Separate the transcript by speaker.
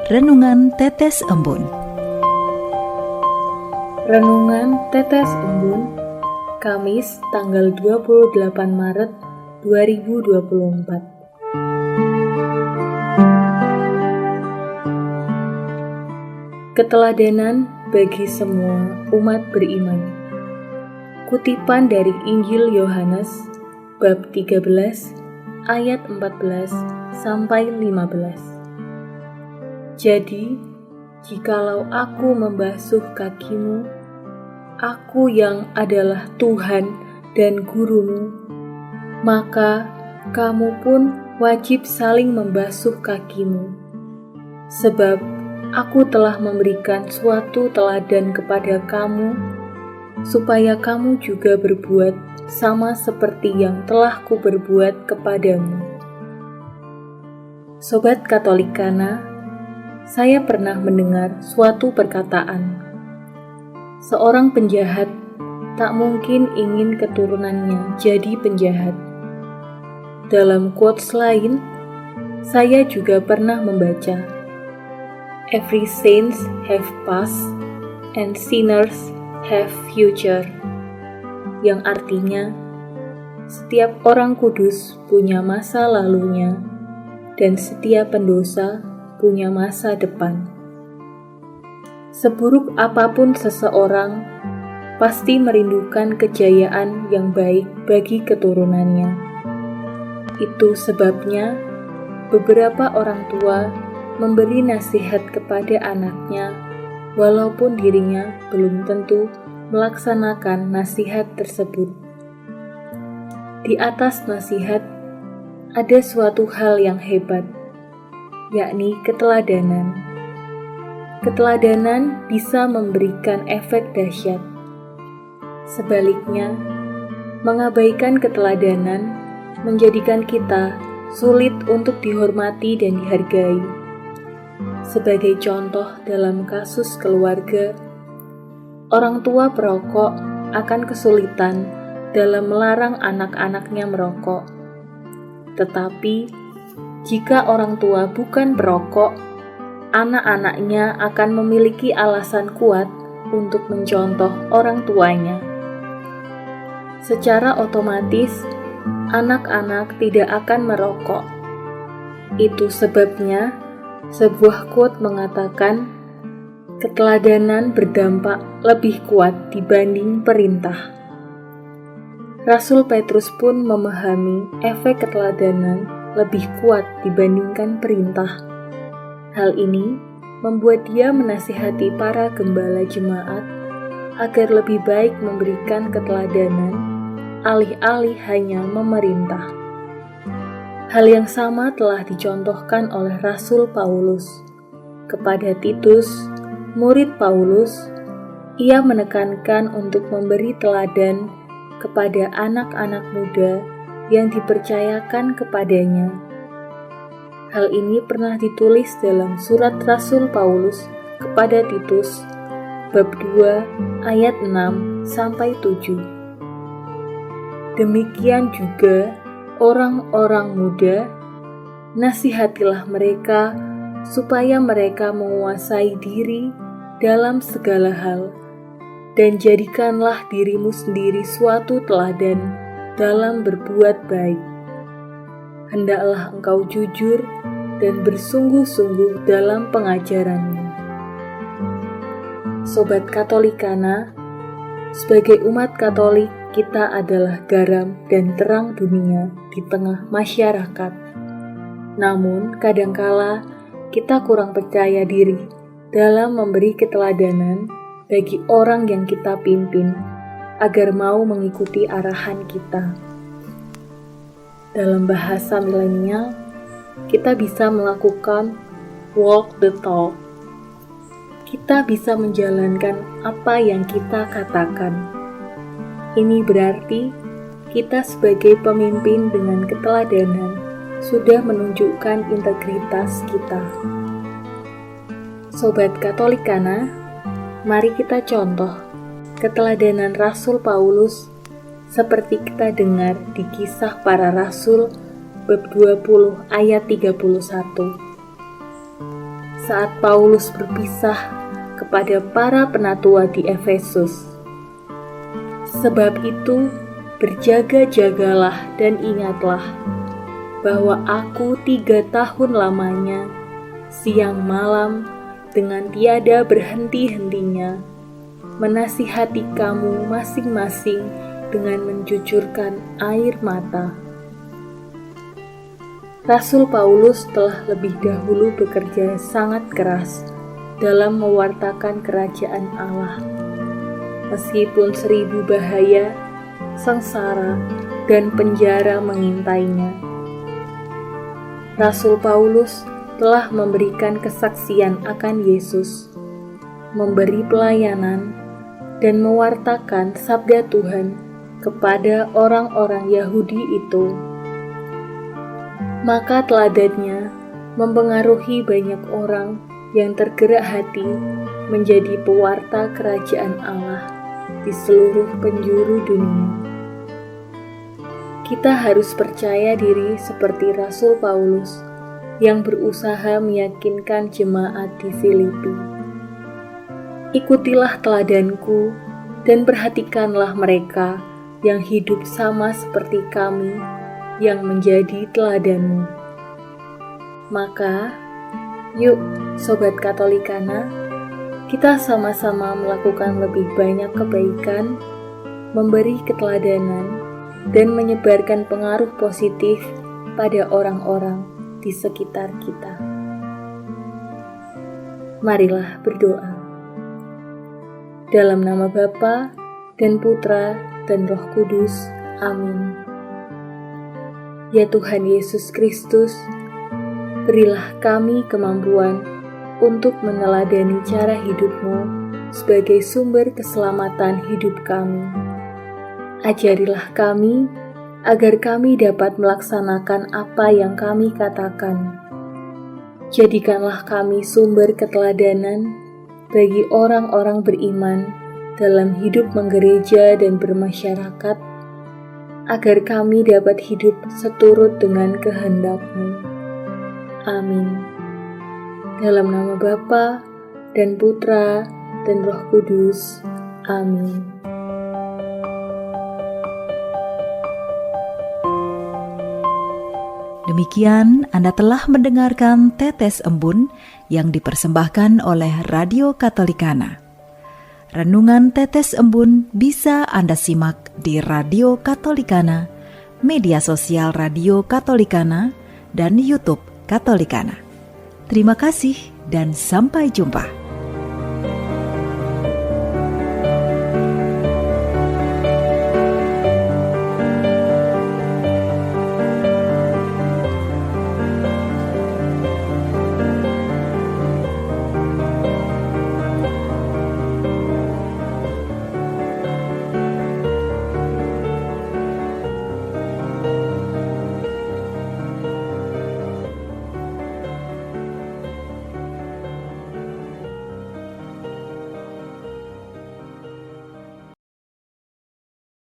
Speaker 1: Renungan Tetes Embun.
Speaker 2: Renungan Tetes Embun, Kamis tanggal 28 Maret 2024. Keteladanan bagi semua umat beriman. Kutipan dari Injil Yohanes bab 13 ayat 14 sampai 15. Jadi, jikalau aku membasuh kakimu, aku yang adalah Tuhan dan gurumu, maka kamu pun wajib saling membasuh kakimu. Sebab aku telah memberikan suatu teladan kepada kamu, supaya kamu juga berbuat sama seperti yang telah kuberbuat kepadamu. Sobat Katolikana, saya pernah mendengar suatu perkataan. Seorang penjahat tak mungkin ingin keturunannya jadi penjahat. Dalam quotes lain, saya juga pernah membaca, "Every saints have past and sinners have future," yang artinya setiap orang kudus punya masa lalunya dan setiap pendosa punya masa depan. Seburuk apapun seseorang, pasti merindukan kejayaan yang baik bagi keturunannya. Itu sebabnya beberapa orang tua memberi nasihat kepada anaknya, walaupun dirinya belum tentu melaksanakan nasihat tersebut. Di atas nasihat, ada suatu hal yang hebat, yakni keteladanan. Keteladanan bisa memberikan efek dahsyat. Sebaliknya, mengabaikan keteladanan menjadikan kita sulit untuk dihormati dan dihargai. Sebagai contoh dalam kasus keluarga, orang tua perokok akan kesulitan dalam melarang anak-anaknya merokok. Tetapi jika orang tua bukan perokok, anak-anaknya akan memiliki alasan kuat untuk mencontoh orang tuanya. Secara otomatis, anak-anak tidak akan merokok. Itu sebabnya sebuah quote mengatakan, keteladanan berdampak lebih kuat dibanding perintah. Rasul Petrus pun memahami efek keteladanan lebih kuat dibandingkan perintah. Hal ini membuat dia menasihati para gembala jemaat agar lebih baik memberikan keteladanan alih-alih hanya memerintah. Hal yang sama telah dicontohkan oleh Rasul Paulus. Kepada Titus, murid Paulus, ia menekankan untuk memberi teladan kepada anak-anak muda yang dipercayakan kepadanya. Hal ini pernah ditulis dalam surat Rasul Paulus kepada Titus, bab 2 ayat 6-7. Demikian juga orang-orang muda, nasihatilah mereka supaya mereka menguasai diri dalam segala hal, dan jadikanlah dirimu sendiri suatu teladan dalam berbuat baik. Hendaklah engkau jujur dan bersungguh-sungguh dalam pengajaranmu. Sobat Katolikana, sebagai umat Katolik, kita adalah garam dan terang dunia di tengah masyarakat. Namun, kadangkala kita kurang percaya diri dalam memberi keteladanan bagi orang yang kita pimpin, agar mau mengikuti arahan kita. Dalam bahasa milenial, kita bisa melakukan walk the talk. Kita bisa menjalankan apa yang kita katakan. Ini berarti kita sebagai pemimpin dengan keteladanan sudah menunjukkan integritas kita. Sobat Katolikana, mari kita contoh keteladanan Rasul Paulus seperti kita dengar di Kisah Para Rasul bab 20 ayat 31. saat Paulus berpisah kepada para penatua di Efesus. Sebab itu, berjaga-jagalah dan ingatlah bahwa aku 3 tahun lamanya, siang malam, dengan tiada berhenti-hentinya, menasihati kamu masing-masing dengan mencucurkan air mata. Rasul Paulus telah lebih dahulu bekerja sangat keras dalam mewartakan kerajaan Allah. Meskipun 1000 bahaya, sengsara, dan penjara mengintainya, Rasul Paulus telah memberikan kesaksian akan Yesus, memberi pelayanan, dan mewartakan sabda Tuhan kepada orang-orang Yahudi itu. Maka teladannya mempengaruhi banyak orang yang tergerak hati menjadi pewarta kerajaan Allah di seluruh penjuru dunia. Kita harus percaya diri seperti Rasul Paulus yang berusaha meyakinkan jemaat di Filipi. Ikutilah teladanku dan perhatikanlah mereka yang hidup sama seperti kami yang menjadi teladanmu. Maka, yuk Sobat Katolikana, kita sama-sama melakukan lebih banyak kebaikan, memberi keteladanan, dan menyebarkan pengaruh positif pada orang-orang di sekitar kita. Marilah berdoa. Dalam nama Bapa dan Putra dan Roh Kudus. Amin. Ya Tuhan Yesus Kristus, berilah kami kemampuan untuk meneladani cara hidup-Mu sebagai sumber keselamatan hidup kami. Ajarilah kami agar kami dapat melaksanakan apa yang kami katakan. Jadikanlah kami sumber keteladanan bagi orang-orang beriman dalam hidup menggereja dan bermasyarakat, agar kami dapat hidup seturut dengan kehendak-Mu. Amin. Dalam nama Bapa dan Putra dan Roh Kudus. Amin.
Speaker 1: Demikian Anda telah mendengarkan Tetes Embun yang dipersembahkan oleh Radio Katolikana. Renungan Tetes Embun bisa Anda simak di Radio Katolikana, media sosial Radio Katolikana, dan YouTube Katolikana. Terima kasih dan sampai jumpa.